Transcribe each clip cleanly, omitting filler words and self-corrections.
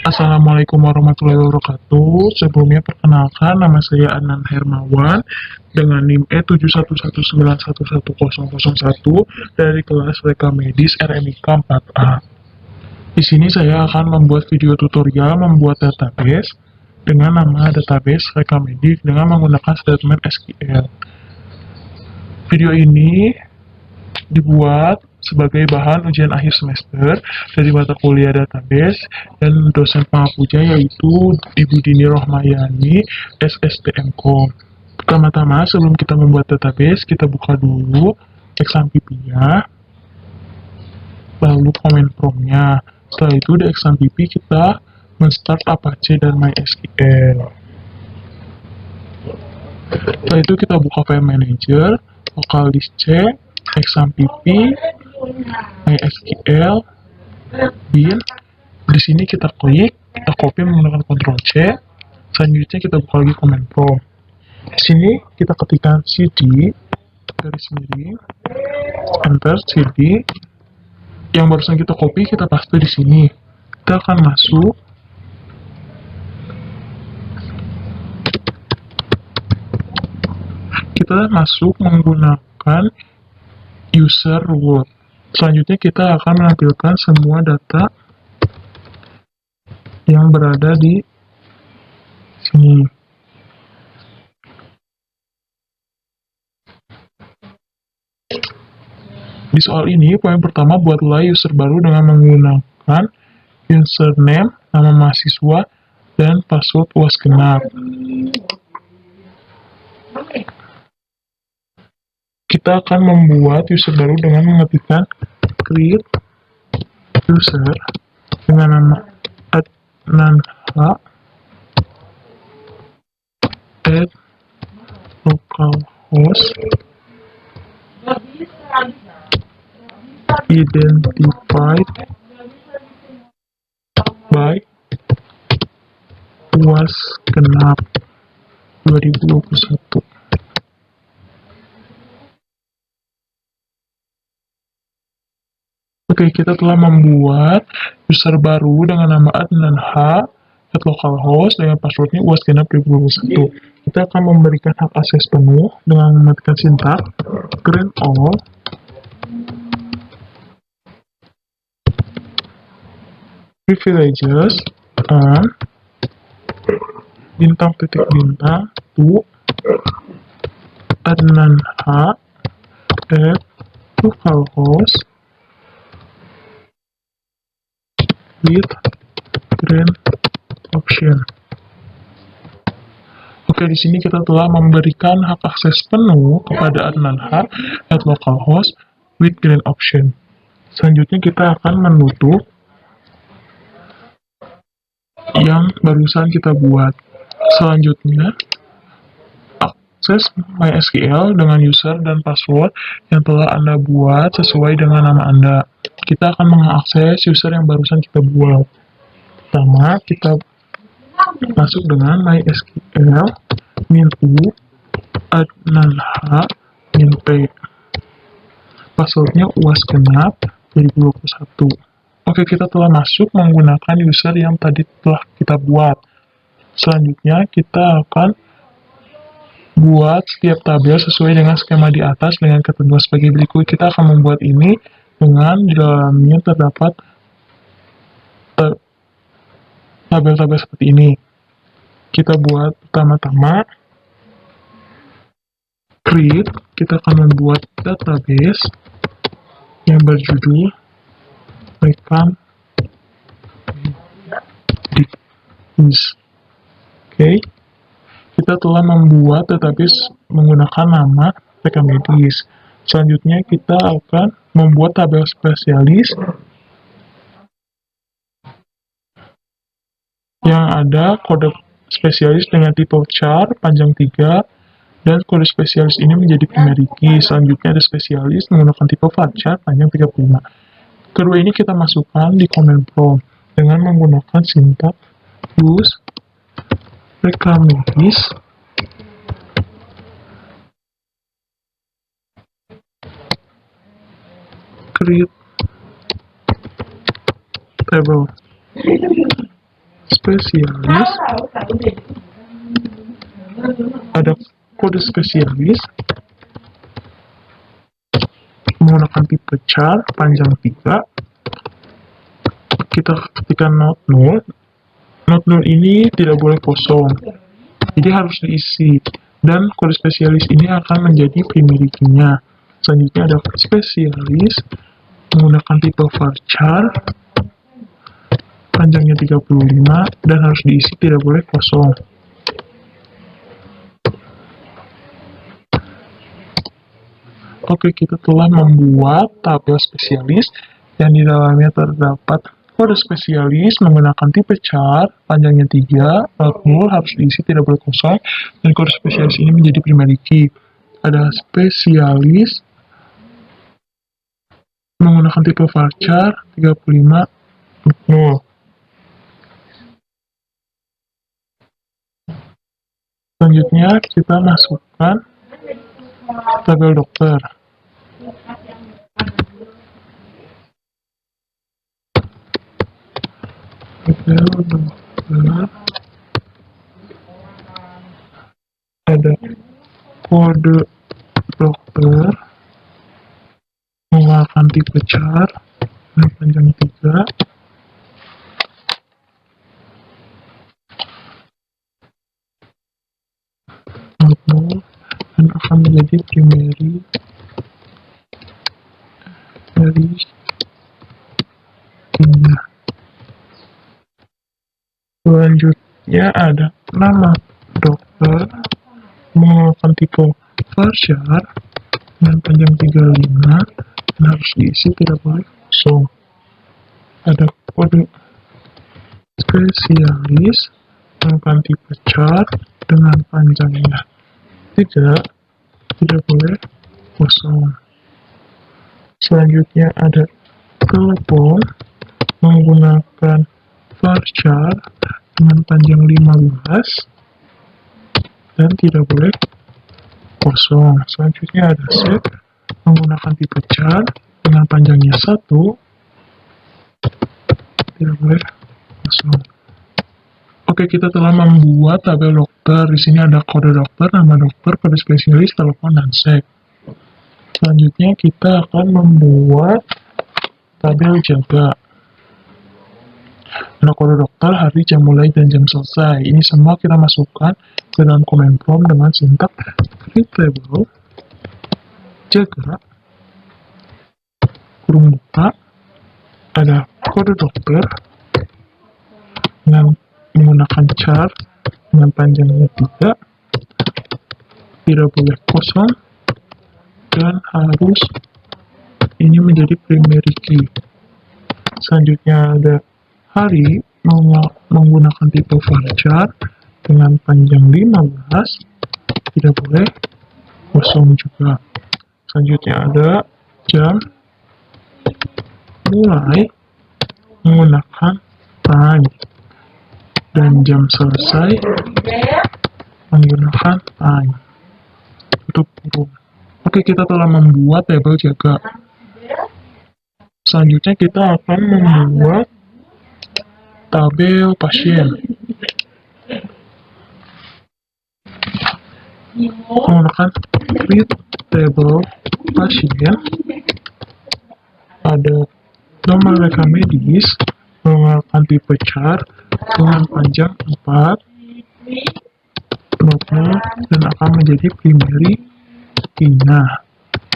Assalamualaikum warahmatullahi wabarakatuh. Sebelumnya perkenalkan, nama saya Adnan Hermawan dengan NIM E71191110001 dari kelas Reka Medis RMIK 4A. Di sini saya akan membuat video tutorial membuat database dengan nama database Reka Medis dengan menggunakan statement SQL. Video ini dibuat sebagai bahan ujian akhir semester dari mata kuliah database dan dosen pengapuja yaitu Ibu Dini Rohmayani SSTMkom. Pertama-tama sebelum kita membuat database, kita buka dulu exam PP-nya, lalu comment prompt-nya. Setelah itu di exam PP kita men-start Apache dan MySQL. Setelah itu kita buka file manager, local disk C, exam PP, MySQL, bin. Di sini kita klik, kita copy menggunakan Ctrl C. Selanjutnya kita buka lagi command prompt. Di sini kita ketikkan cd garis miring enter cd. Yang barusan kita copy kita paste di sini. Kita akan masuk. Kita masuk menggunakan user root. Selanjutnya kita akan menampilkan semua data yang berada di sini. Di soal ini, poin pertama, buatlah user baru dengan menggunakan username, nama mahasiswa, dan password UAS genap. Kita akan membuat user baru dengan mengetikkan create user dengan nama adnanh add localhost identified by UAS genap 2021. Oke, kita telah membuat user baru dengan nama adnanh at localhost dengan passwordnya UAS genap 2021. Kita akan memberikan hak akses penuh dengan mematikan sintak grant all privileges and bintang titik bintang to adnanh at localhost with grant option. Oke, di sini kita telah memberikan hak akses penuh kepada adnanh at localhost with grant option. Selanjutnya kita akan menutup yang barusan kita buat. Selanjutnya, akses MySQL dengan user dan password yang telah Anda buat sesuai dengan nama Anda. Kita akan mengakses user yang barusan kita buat. Pertama, kita masuk dengan MySQL min.u adnanh min.p. Passwordnya UAS genap 2021. Oke, kita telah masuk menggunakan user yang tadi telah kita buat. Selanjutnya, kita akan buat setiap tabel sesuai dengan skema di atas dengan ketentuan sebagai berikut. Kita akan membuat ini dengan di dalamnya terdapat tabel-tabel seperti ini. Kita buat pertama-tama create, kita akan membuat database yang berjudul Reka Medis. Oke, kita telah membuat database menggunakan nama Reka Medis. Selanjutnya kita akan membuat tabel spesialis yang ada kode spesialis dengan tipe char panjang 3 dan kode spesialis ini menjadi primary key. Selanjutnya ada spesialis menggunakan tipe varchar panjang 35. Kedua ini kita masukkan di command prompt dengan menggunakan sintak use Reka Medis create table. spesialis, ada kode spesialis menggunakan tipe char panjang 3. Kita ketikkan not null. Not null ini tidak boleh kosong, jadi harus diisi, dan kode spesialis ini akan menjadi primary key-nya. Selanjutnya ada spesialis menggunakan tipe varchar panjangnya 35 dan harus diisi, tidak boleh kosong. Oke, kita telah membuat tabel spesialis yang di dalamnya terdapat kode spesialis menggunakan tipe char panjangnya 3, not null, harus diisi, tidak boleh kosong, dan kode spesialis ini menjadi primary key. Ada spesialis menggunakan tipe varchar 35, not null. Selanjutnya kita masukkan tabel dokter. Tabel dokter ada kode dokter menggunakan tipe char dan panjang 3, dan akan menjadi primary dari key-nya. Selanjutnya ada nama dokter menggunakan tipe varchar dengan panjang 35 dan harus diisi, tidak boleh kosong. Ada kode spesialis menggunakan tipe char dengan panjangnya 3, tidak boleh kosong. Selanjutnya ada telepon menggunakan varchar dengan panjang 15 dan tidak boleh kosong. Selanjutnya ada set menggunakan tipe char dengan panjangnya 1, tidak boleh kosong. Oke, kita telah membuat tabel dokter. Di sini ada kode dokter, nama dokter, kode spesialis, telepon, dan sek. Selanjutnya kita akan membuat tabel jaga. Ada kode dokter, hari, jam mulai, dan jam selesai. Ini semua kita masukkan ke dalam command prompt dengan sintak create table jaga kurung buka. Ada kode dokter dengan menggunakan char dengan panjangnya 3, tidak boleh kosong, dan harus ini menjadi primary key. Selanjutnya ada hari menggunakan tipe varchar dengan panjang 15, tidak boleh kosong juga. Selanjutnya ada jam mulai menggunakan time dan jam selesai menggunakan time, tutup kurung. Oke, kita telah membuat tabel jaga. Selanjutnya kita akan membuat tabel pasien menggunakan create table pasien. Ada nomor rekam medis menggunakan tipe char dengan panjang 4, not null, dan akan menjadi primary key. Nah,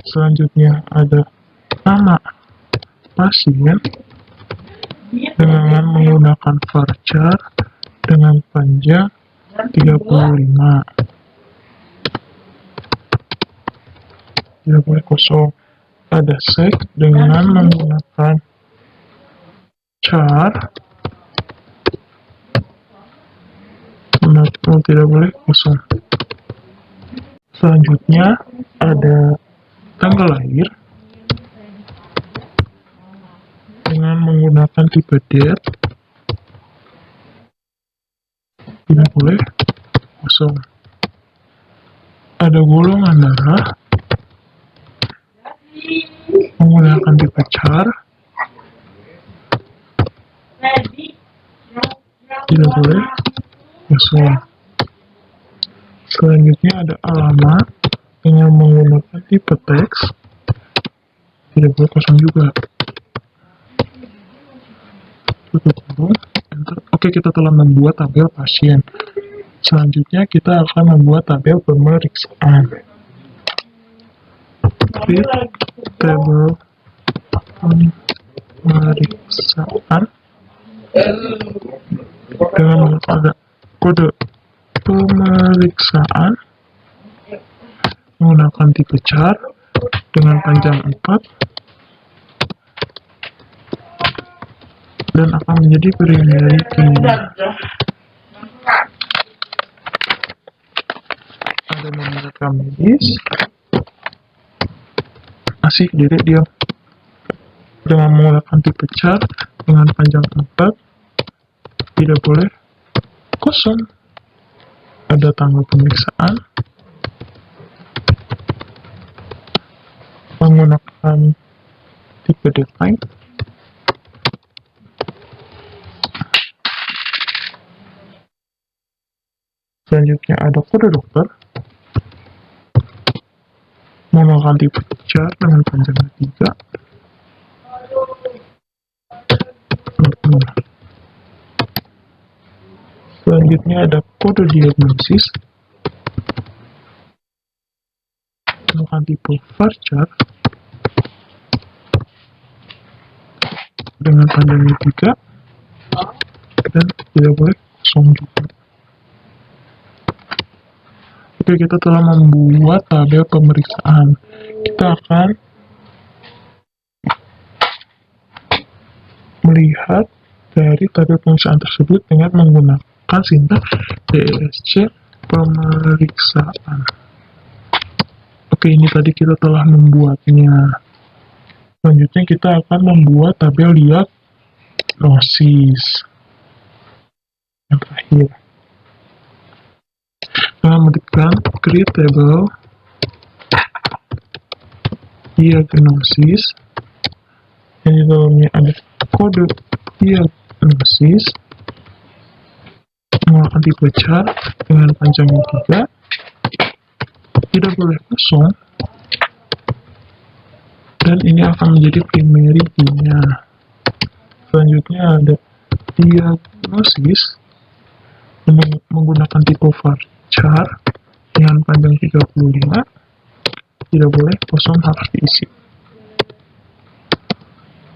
selanjutnya ada nama pasien dengan menggunakan varchar dengan panjang 35, tidak boleh kosong. Ada sek dengan menggunakan char, tidak boleh kosong. Selanjutnya ada tanggal lahir dengan menggunakan tipe date, tidak boleh kosong. Ada golongan darah menggunakan tipe char tidak boleh kosong. Selanjutnya ada alamat dengan menggunakan tipe teks, tidak boleh kosong juga. Tutup dulu, enter. Oke, kita telah membuat tabel pasien. Selanjutnya kita akan membuat tabel pemeriksaan. Create tabel pemeriksaan dengan ada kode pemeriksaan menggunakan tipe chart dengan panjang 4 dan akan menjadi primary key-nya. Ada nomor rekam medis, asik dedek diam, dengan menggunakan tipe chart dengan panjang 4, tidak boleh kosong. Ada tanggal pemeriksaan menggunakan tipe deadline. Selanjutnya ada kode dokter menggunakan tipe chart dengan panjang 3. Selanjutnya ada kode diagnosis menggunakan tipe varchar dengan panjangnya 3 dan tidak boleh kosong juga. Oke, kita telah membuat tabel pemeriksaan. Kita akan melihat dari tabel pemeriksaan tersebut dengan menggunakan sintaks DSC pemeriksaan. Oke, ini tadi kita telah membuatnya. Selanjutnya kita akan membuat tabel diagnosis. Yang terakhir, kita mengetikkan create table diagnosis, yang di dalamnya ada kode diagnosis menggunakan tipe chart dengan panjangnya 3, tidak boleh kosong, dan ini akan menjadi primary key-nya. Selanjutnya ada diagnosis menggunakan tipe varchar dengan panjang 35, tidak boleh kosong, harus diisi.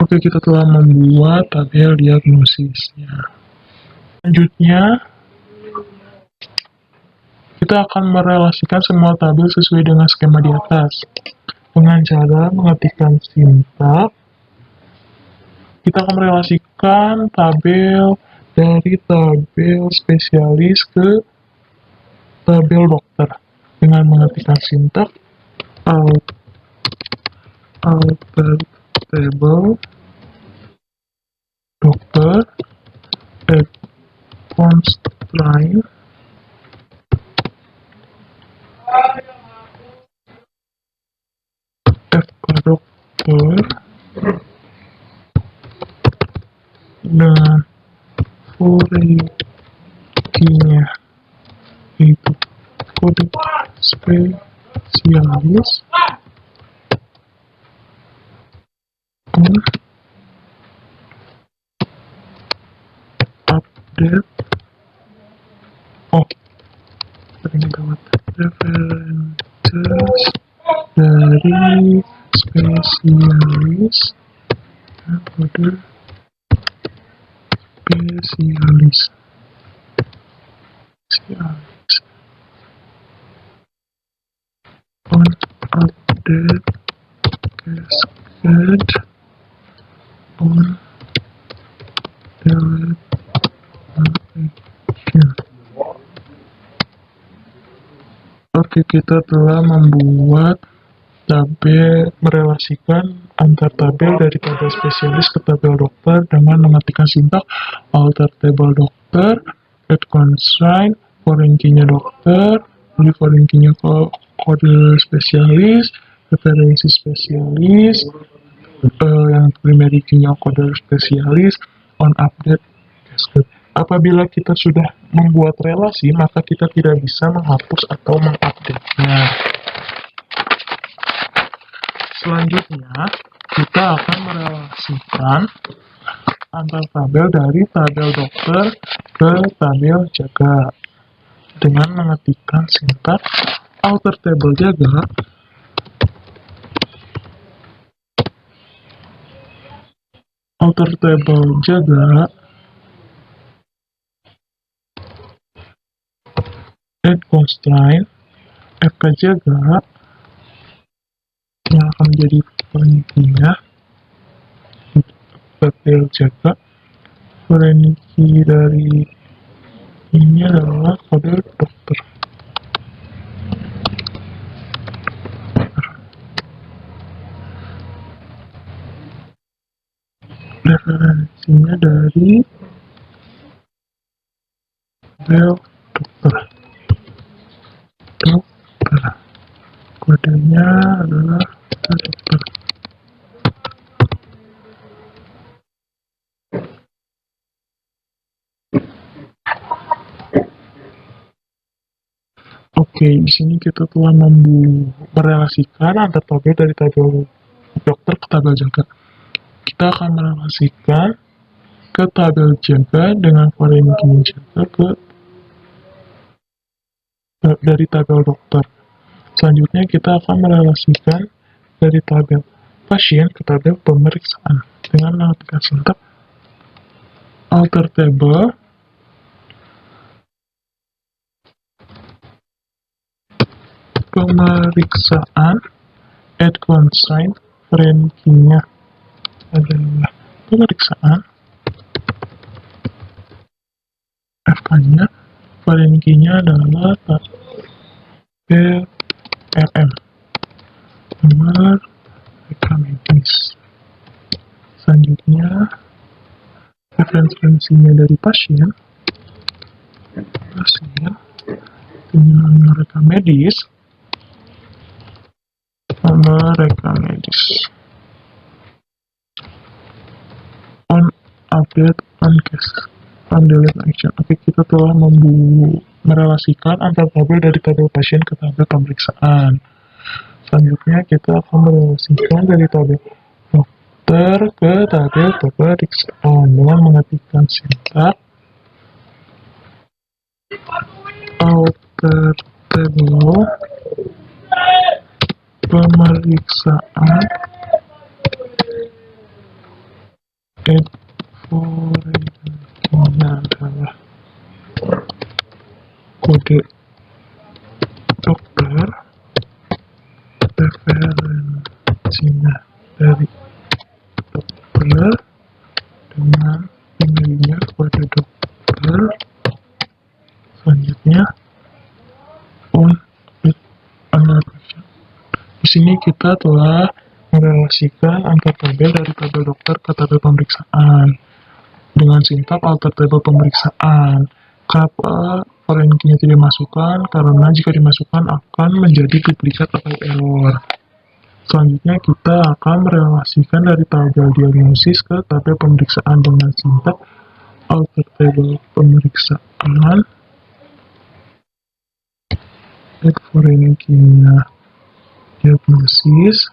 Oke, kita telah membuat tabel diagnosisnya. Selanjutnya kita akan merelasikan semua tabel sesuai dengan skema di atas dengan cara mengetikkan sintaks. Kita akan merelasikan tabel dari tabel spesialis ke tabel dokter dengan mengetikkan sintaks alter table dokter add constraint FK dokter dan foreign key-nya itu kode spesialis on update sering lewat references dari spesialis dan kode spesialis on update cascade on delete action. Oke, kita telah membuat tabel, merelasikan antar tabel dari tabel spesialis ke tabel dokter dengan mengetikkan sintaks alter table dokter, add constraint, foreign key-nya dokter, beli foreign key-nya ke kode spesialis, referensi spesialis, yang primary key-nya kode spesialis, on update cascade. Apabila kita sudah membuat relasi, maka kita tidak bisa menghapus atau mengupdate-nya. Selanjutnya, kita akan merelasikan antar tabel dari tabel dokter ke tabel jaga dengan mengetikkan sintaks outer table jaga add constraint FK jaga yang akan menjadi pengisinya tabel jaga. Foreign key dari ini adalah kode dokter. Referensinya dari tabel dokter. Kodenya adalah dokter. Oke, di sini kita telah merelasikan antar tabel dari tabel dokter ke tabel jaga. Kita akan merelasikan ke tabel jaga dengan foreign key jaga dari tabel dokter. Selanjutnya kita akan merelasikan dari tabel pasien ke tabel pemeriksaan dengan mengetikkan sintaks outer table pemeriksaan add constraint. Foreign key-nya adalah pemeriksaan, FK-nya, foreign key-nya adalah tabel RM, nomor rekam medis. Selanjutnya, referensinya dari pasien dengan nomor rekam medis, on update, on case, on delete action. Oke, kita telah merelasikan antar tabel dari tabel pasien ke tabel pemeriksaan. Selanjutnya kita akan merelasikan dari tabel dokter ke tabel pemeriksaan dengan mengetikkan sintaks outer table pemeriksaan add foreign key-nya adalah kode dokter, referensinya dari dokter dengan emailnya kode dokter. Selanjutnya on annotation. Di sini kita telah merelasikan antar tabel dari tabel dokter ke tabel pemeriksaan dengan sintaks outer table pemeriksaan. Kenapa foreign key-nya tidak dimasukkan? Karena jika dimasukkan akan menjadi duplikat atau error. Selanjutnya kita akan merelasikan dari tabel diagnosis ke tabel pemeriksaan dengan sintaks outer table pemeriksaan add foreign key-nya diagnosis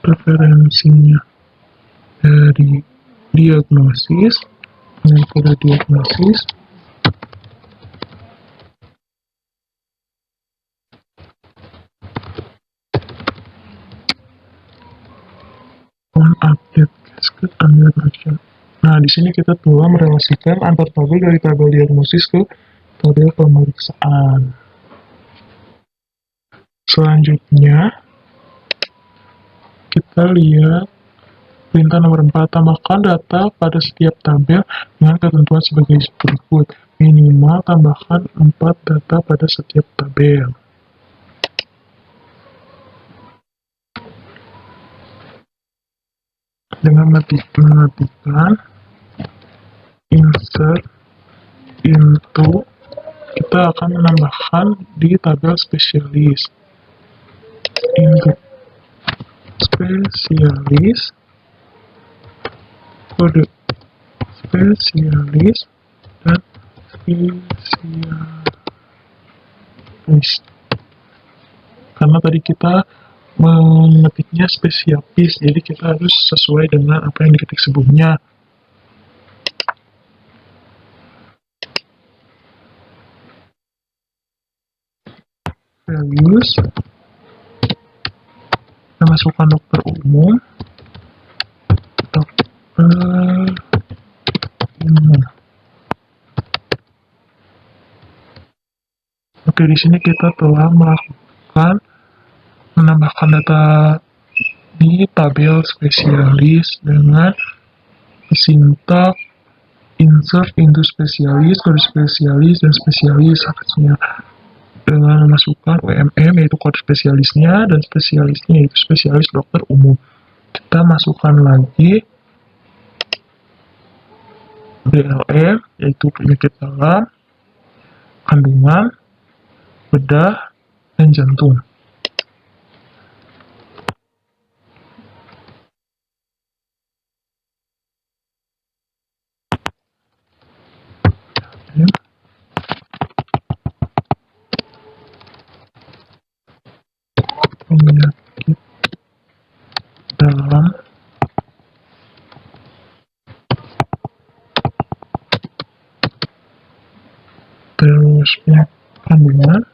referensinya dari diagnosis dengan kode diagnosis on update cascade under action. Nah, di sini kita telah merelasikan antar tabel dari tabel diagnosis ke tabel pemeriksaan. Selanjutnya kita lihat perintah nomor 4, tambahkan data pada setiap tabel dengan ketentuan sebagai berikut. Minimal tambahkan 4 data pada setiap tabel. dengan mengetikkan insert into, kita akan menambahkan di tabel spesialis, into spesialis, kode spesialis, dan spesialis. Karena tadi kita mengetiknya spesialis, jadi kita harus sesuai dengan apa yang diketik sebelumnya. Values, kita masukkan dokter umum, dokter umum. Oke, di sini kita telah menambahkan data di tabel spesialis dengan sintak insert into spesialis, kode spesialis, dan spesialis atasnya, dengan memasukkan UMM yaitu kode spesialisnya, dan spesialisnya yaitu spesialis dokter umum. Kita masukkan lagi BLM yaitu penyakit dalam, kandungan, bedah, dan jantung. Penyakit dalam, terus kandungan,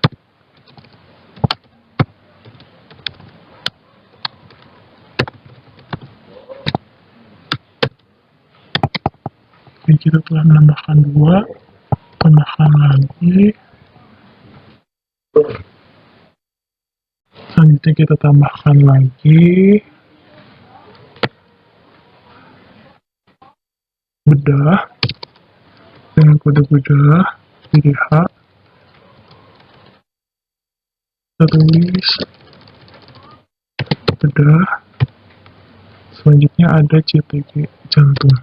ini kita telah menambahkan 2, tambahkan lagi, selanjutnya kita tambahkan lagi bedah dengan kode bedah BDH, kita tulis bedah, selanjutnya ada CTG jantung.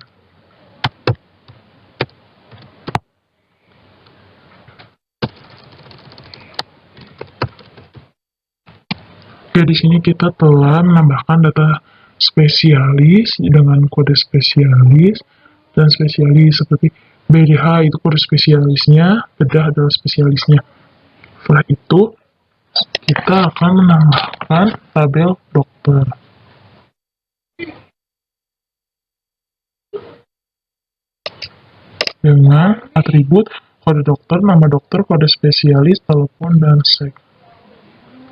Oke, di sini kita telah menambahkan data spesialis dengan kode spesialis, dan spesialis seperti BDH itu kode spesialisnya, bedah adalah spesialisnya. Setelah itu, kita akan menambahkan tabel dokter. Dengan atribut kode dokter, nama dokter, kode spesialis, telepon, dan sek.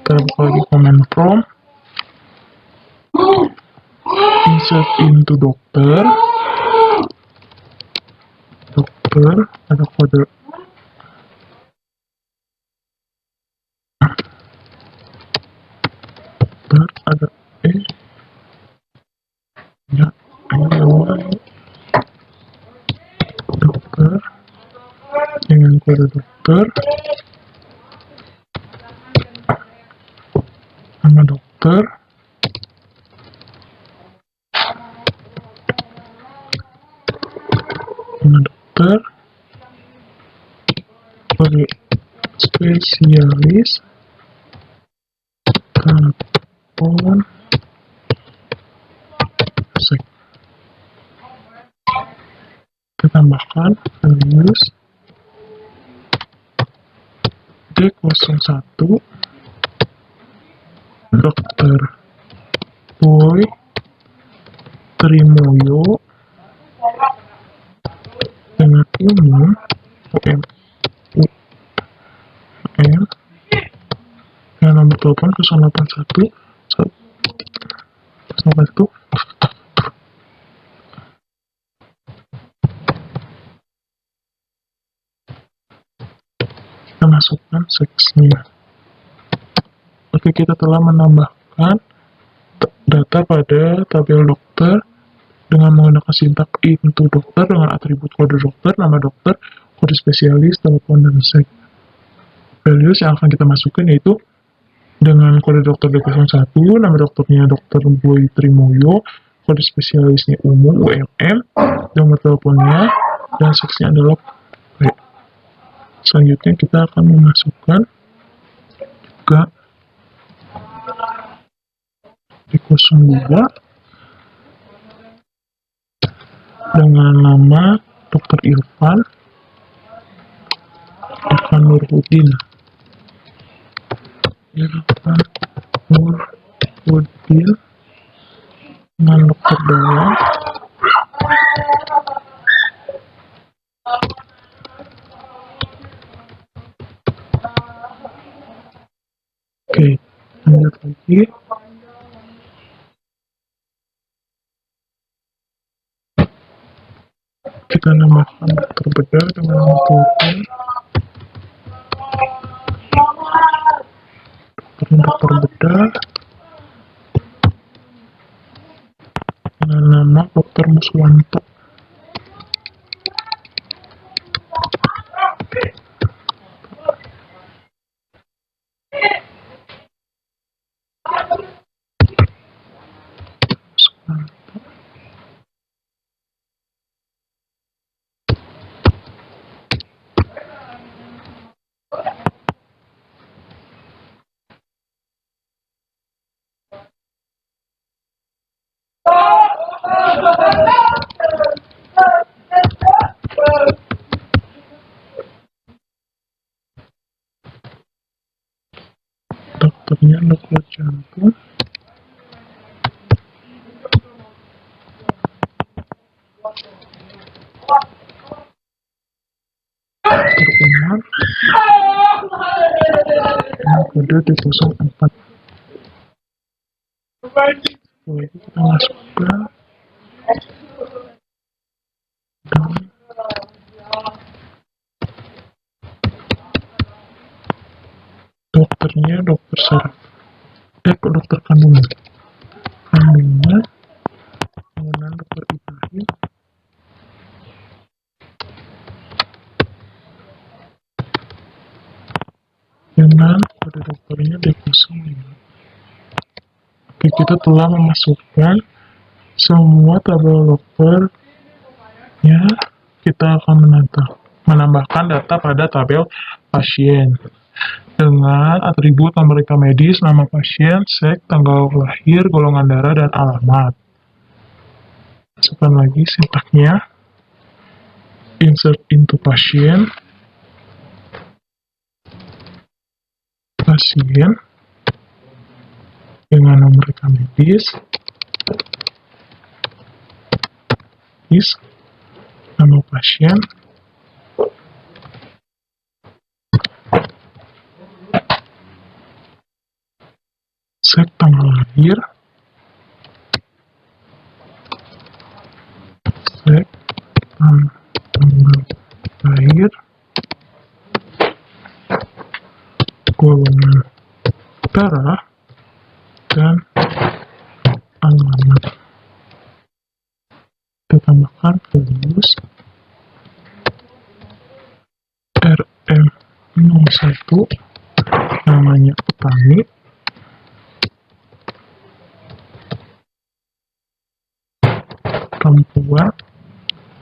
Kita buka lagi command prompt, insert into dokter, ada kode dokter, ada ya, dokter, dengan kode dokter, nama dokter, kode spesialis, telepon, sek. Kita tambahkan values D01, dokter Boy Trimoyo, dengan umum UM, dengan nomor telepon 081 081. Kita masukkan seksnya. Oke, kita telah menambahkan data pada tabel dokter dengan menggunakan sintak into dokter dengan atribut kode dokter, nama dokter, kode spesialis, telepon, dan sek. Values yang akan kita masukkan yaitu dengan kode dokter D01, nama dokternya Dr. Boy Trimoyo, kode spesialisnya umum UMM, nomor teleponnya, dan seksnya adalah P. Selanjutnya kita akan memasukkan juga di 02 dengan nama Dr. Irfan Nurudin. Irfan Nurudin dengan dokter dalam. Oke, lanjut lagi. Kita namakan dokter bedah dengan nama telepon. Dokter bedah dengan nama Dr. Muswanto. Dokternya dokter jantung. Dokter Umar. Kode di 04. Lalu kita masukkan dan dokternya dokter saraf. Dokter kandungan. Kandungan dokter Ibrahim. Dengan kode dokternya D05. Oke, kita telah memasukkan semua tabel dokternya. Kita akan menambahkan data pada tabel pasien dengan atribut nomor rekam medis, nama pasien, seks, tanggal lahir, golongan darah, dan alamat. Masukkan lagi sintaknya. Insert into pasien dengan nomor rekam medis, nama pasien, seks, tanggal lahir, golongan darah, dan alamat. Kita tambahkan fokus RM01, namanya petani, perempuan,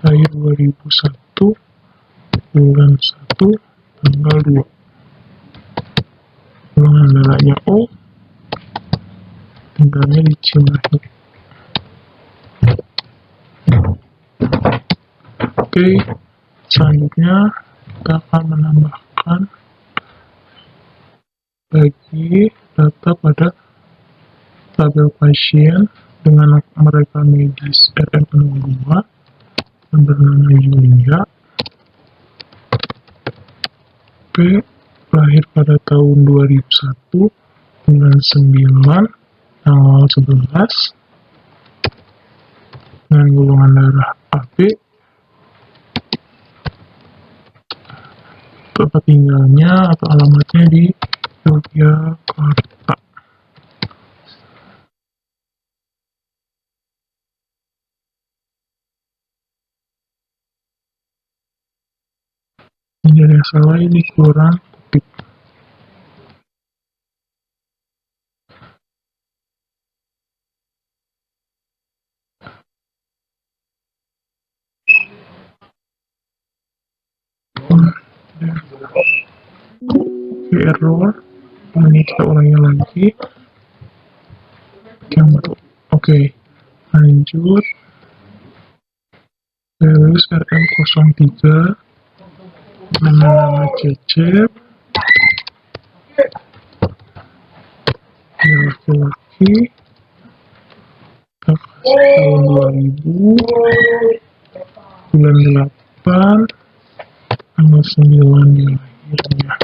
lahir 2001, bulan 1, tanggal 2. Golongan darahnya O, tinggalnya di Cimahi. Oke, selanjutnya kita akan menambahkan lagi data pada tabel pasien dengan mereka medis RM02 yang bernama Yulia. P, lahir pada tahun 2001, bulan 9, tanggal 11, dengan golongan darah AB. Tempat tinggalnya atau alamatnya di Yogyakarta. Ini ada yang salah, ini kurang ketik. Oke, error. Ini kita ulangi lagi. Oke, lanjut. Lulus RM03 nama Cecep, dia laki-laki, tahun 2000, bulan 8, tanggal 9 dia lahirnya.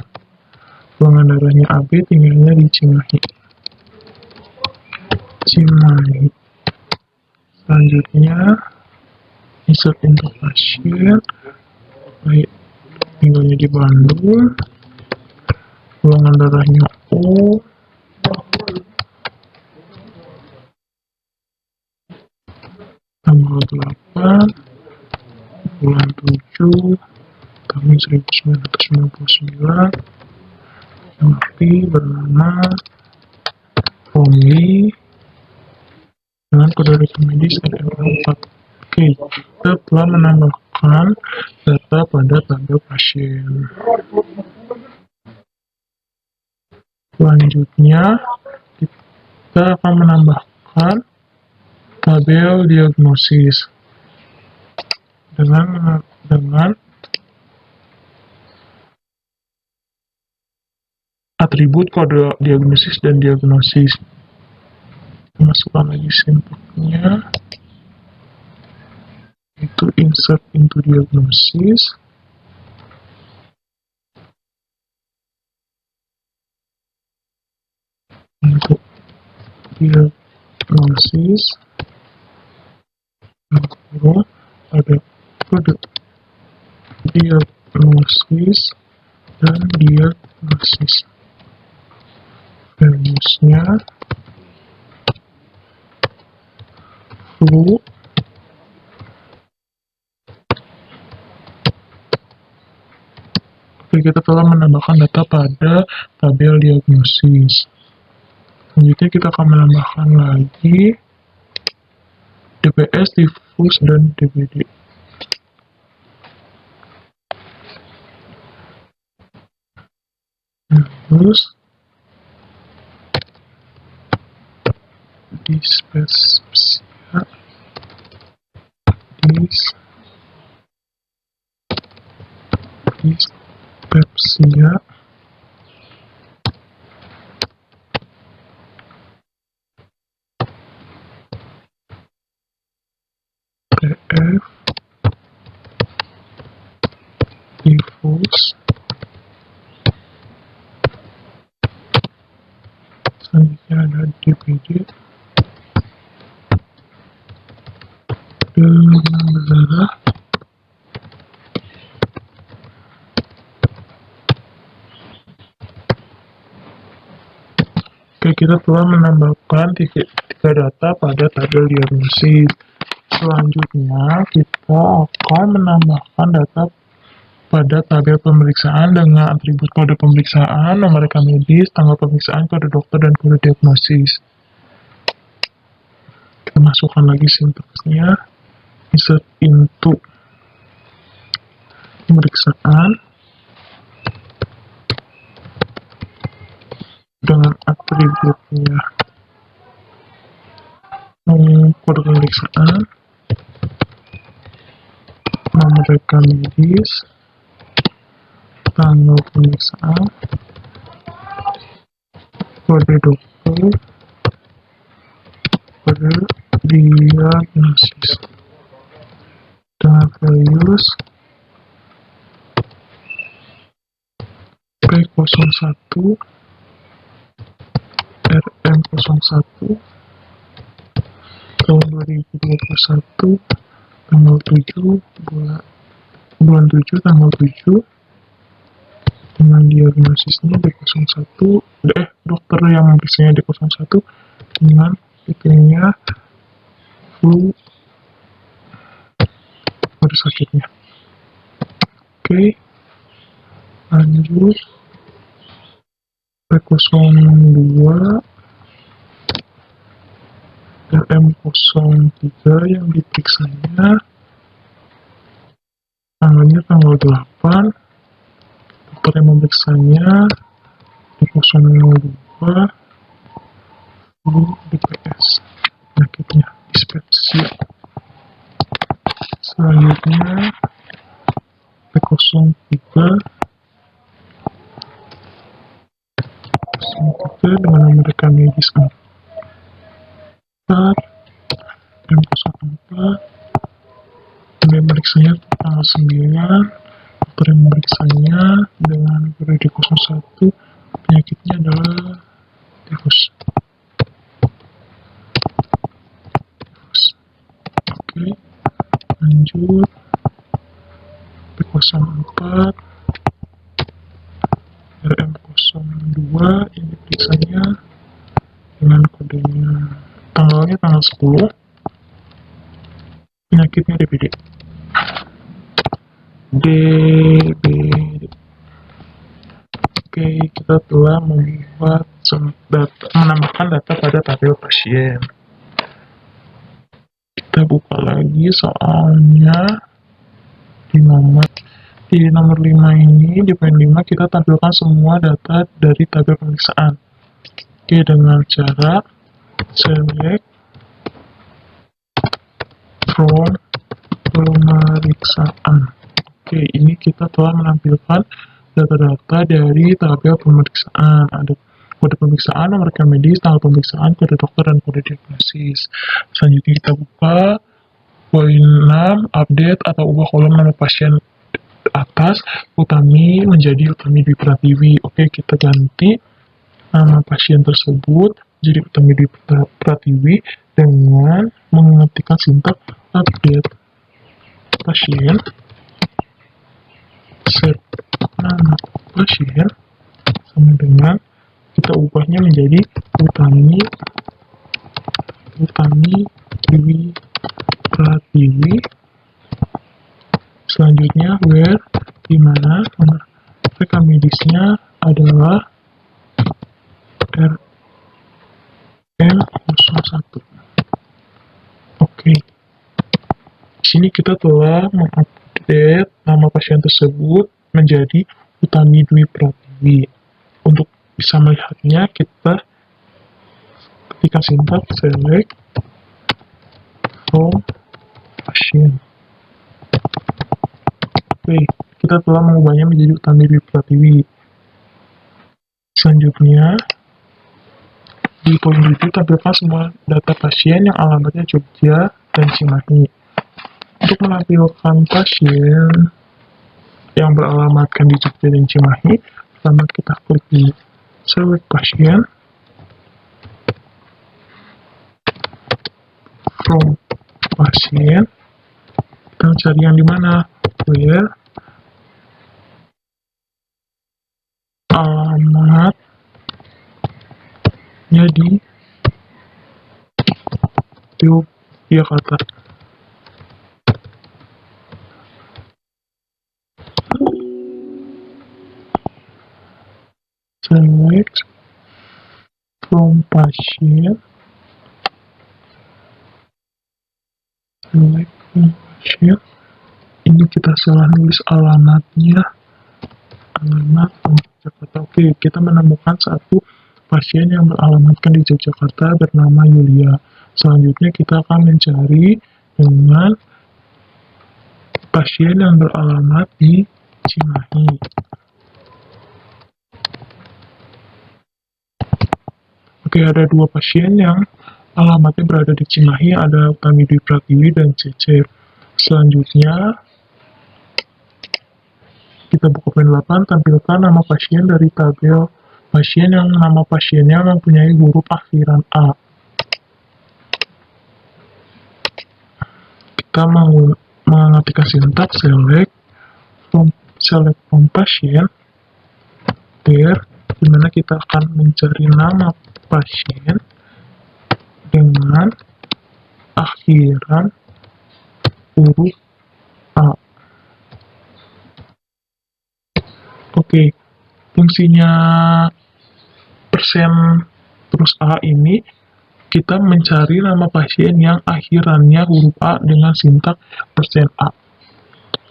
Golongan darahnya AB, tinggalnya di Cimahi. Selanjutnya, insert untuk pasien, baik, tinggalnya di Bandung, golongan darahnya O, tanggal 8, bulan 7, tahun 1999, mati bernama Romi, dengan kode rekening medis RM4. Oke, kita telah menambahkan data pada tabel pasien. Selanjutnya, kita akan menambahkan tabel diagnosis dengan atribut kode diagnosis dan diagnosis. Masukkan lagi sintaknya, itu insert into diagnosis, untuk diagnosis ada kode diagnosis dan diagnosis. Values-nya flu, kita telah menambahkan data pada tabel diagnosis. Selanjutnya kita akan menambahkan lagi DPS, difus, dan DBD. Terus dispepsia, dispepsia, DF, difus, selanjutnya ada DPD, demam berdarah, Oke, kita telah menambahkan tiga data pada tabel diagnosis. Selanjutnya, kita akan menambahkan data pada tabel pemeriksaan dengan atribut kode pemeriksaan, nomor rekam medis, tanggal pemeriksaan, kode dokter, dan kode diagnosis. Kita masukkan lagi sintaksnya, insert into pemeriksaan dengan atributnya kode pemeriksaan, nomor rekam medis, tanggal pemeriksaan, kode dokter, kode diagnosis, dengan values P01 RM01 tahun 2021, tanggal 7 bulan 7 tanggal 7, dengan diagnosisnya D01, dokter yang memeriksanya D01 dengan titiknya flu pada sakitnya. Oke, lanjut P02 RM03 yang diperiksanya tanggalnya tanggal 8, dokter yang memeriksanya P002 flu DPS, penyakitnya dispepsia. Selanjutnya P03 dengan nomor rekan medis 4, M04, pemeriksanya tanggal 9, dokter yang memeriksanya dengan periode 01, penyakitnya adalah tifus. Oke, lanjut P04, RM02 yang diperiksanya dengan kodenya tanggalnya tanggal 10, penyakitnya DBD. Oke, kita telah menambahkan data pada tabel pasien. Kita buka lagi soalnya di nomor 5 ini, di poin 5 kita tampilkan semua data dari tabel pemeriksaan. Oke, dengan cara select from pemeriksaan. Oke, ini kita telah menampilkan data-data dari tabel pemeriksaan. Ada kode pemeriksaan, nomor rekan medis, tanggal pemeriksaan, kode dokter, dan kode diagnosis. Selanjutnya kita buka poin 6, update atau ubah kolom nama pasien atas Utami menjadi Utami Dwi Pratiwi. Oke, kita ganti nama pasien tersebut jadi Utami Dwi Pratiwi dengan mengetikkan sintak update pasien, set nama pasien sama dengan kita ubahnya menjadi Utami Dwi Pratiwi. Selanjutnya where, di mana nomor rekan medisnya adalah RM01. Oke, di sini kita telah mengupdate nama pasien tersebut menjadi Utami Dwi Pratiwi. Untuk bisa melihatnya, kita ketika sintak select from pasien. Oke, kita telah mengubahnya menjadi Utami Dwi Pratiwi. Selanjutnya, di poin 7 tampilkan semua data pasien yang alamatnya Jogja dan Cimahi. Untuk menampilkan pasien yang beralamatkan di Jogja dan Cimahi, pertama kita klik di select pasien, from pasien, kita cari yang di mana, where, alamatnya di Yogyakarta. Select from pasien, select from pasien. Ini kita salah nulis alamatnya, alamat Jakarta. Oke, kita menemukan satu pasien yang beralamatkan di Yogyakarta bernama Yulia. Selanjutnya kita akan mencari dengan pasien yang beralamat di Cimahi. Oke, ada dua pasien yang alamatnya berada di Cimahi, ada Utami Dwi Pratiwi dan Cece. Selanjutnya kita buka poin 8, tampilkan nama pasien dari tabel pasien yang nama pasiennya mempunyai huruf akhiran A. Kita mengetikkan sintak select from pasien, there, dimana kita akan mencari nama pasien dengan akhiran huruf A. Oke, fungsinya persen terus A ini, kita mencari nama pasien yang akhirannya huruf A dengan sintak persen A.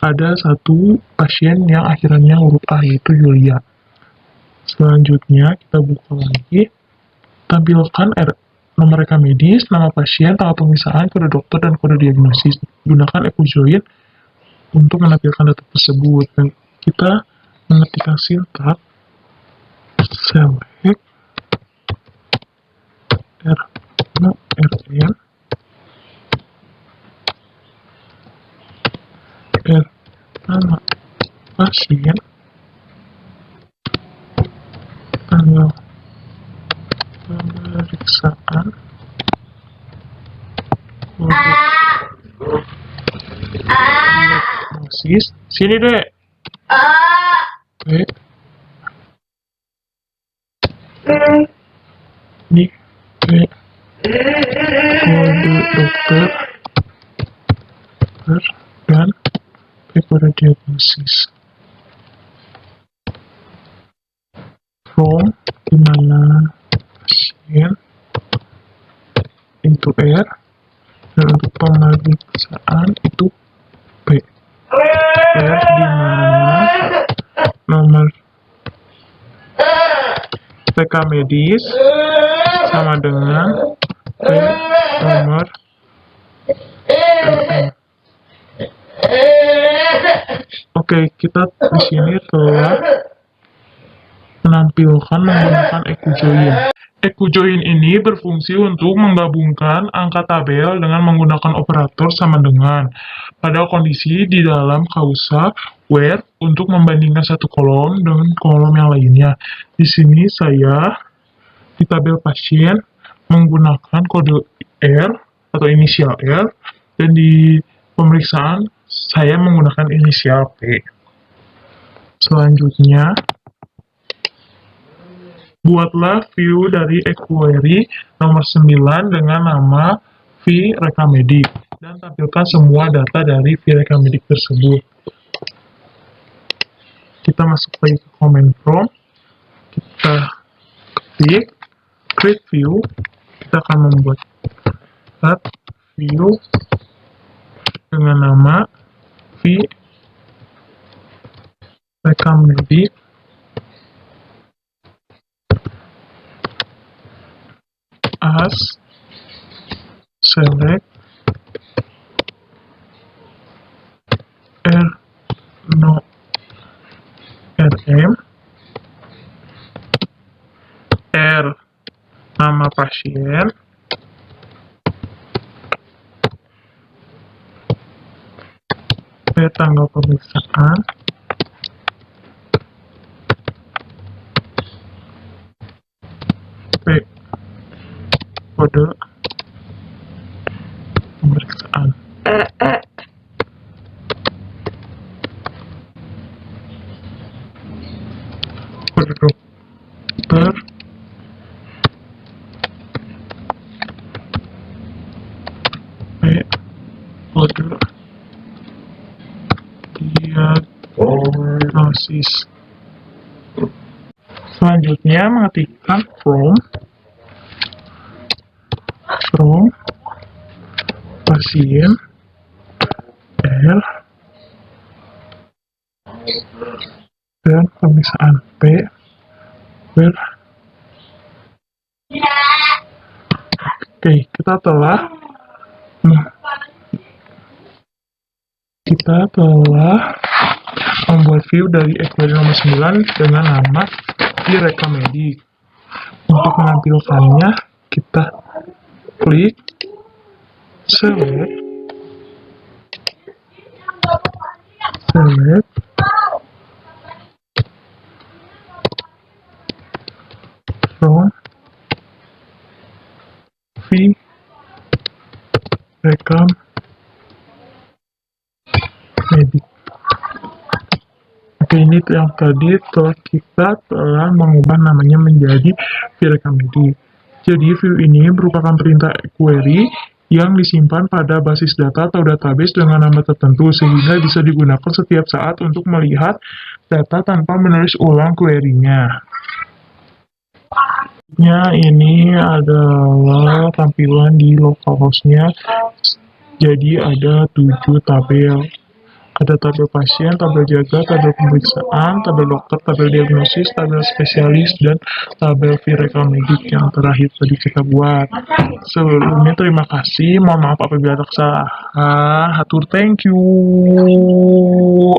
Ada satu pasien yang akhirannya huruf A, yaitu Yulia. Selanjutnya kita buka lagi, tampilkan nomor rekam medis, nama pasien, tanggal pemeriksaan, kode dokter, dan kode diagnosis. Gunakan EcoJoin untuk menampilkan data tersebut. Dan kita mengetikkan sintak select RN nama pasien, tanggal pemeriksaan, kode diagnosis. Sini deh. Oke. Ini kode dokter dan kode diagnosis. From dimana pasien itu R, dan untuk pemeriksaan itu P. R dimana nomor rekam medis sama dengan P nomor RM. Oke, kita di sini telah menampilkan menggunakan EcoJoin. EcoJoin ini berfungsi untuk menggabungkan angka tabel dengan menggunakan operator sama dengan pada kondisi di dalam kausa where untuk membandingkan satu kolom dengan kolom yang lainnya. Di sini saya di tabel pasien menggunakan kode R atau inisial R, dan di pemeriksaan saya menggunakan inisial P. Selanjutnya, buatlah view dari eQuery nomor 9 dengan nama vRekamedik dan tampilkan semua data dari vRekamedik tersebut. Kita masuk lagi ke command prompt, kita ketik create view, kita akan membuat view dengan nama vRekamedik as select RM R nama pasien, P tanggal pemeriksaan, P kode pemeriksaan. Kode dokter, P kode diagnosis. Selanjutnya mengetikkan from pasien R dan pemeriksaan P where. Oke, kita telah membuat view dari eQuery nomor 9 dengan nama vRekamedik. Untuk menampilkannya, kita klik select from vRekamedik. Oke, ini yang tadi kita telah mengubah namanya menjadi vRekamedik. Jadi view ini merupakan perintah query yang disimpan pada basis data atau database dengan nama tertentu, sehingga bisa digunakan setiap saat untuk melihat data tanpa menulis ulang query-nya. Ini adalah tampilan di localhost-nya. Jadi ada 7 tabel. Ada tabel pasien, tabel jaga, tabel pemeriksaan, tabel dokter, tabel diagnosis, tabel spesialis, dan tabel virekal medik yang terakhir tadi kita buat. Sebelumnya terima kasih, mohon maaf apabila ada kesalahan. Hatur thank you.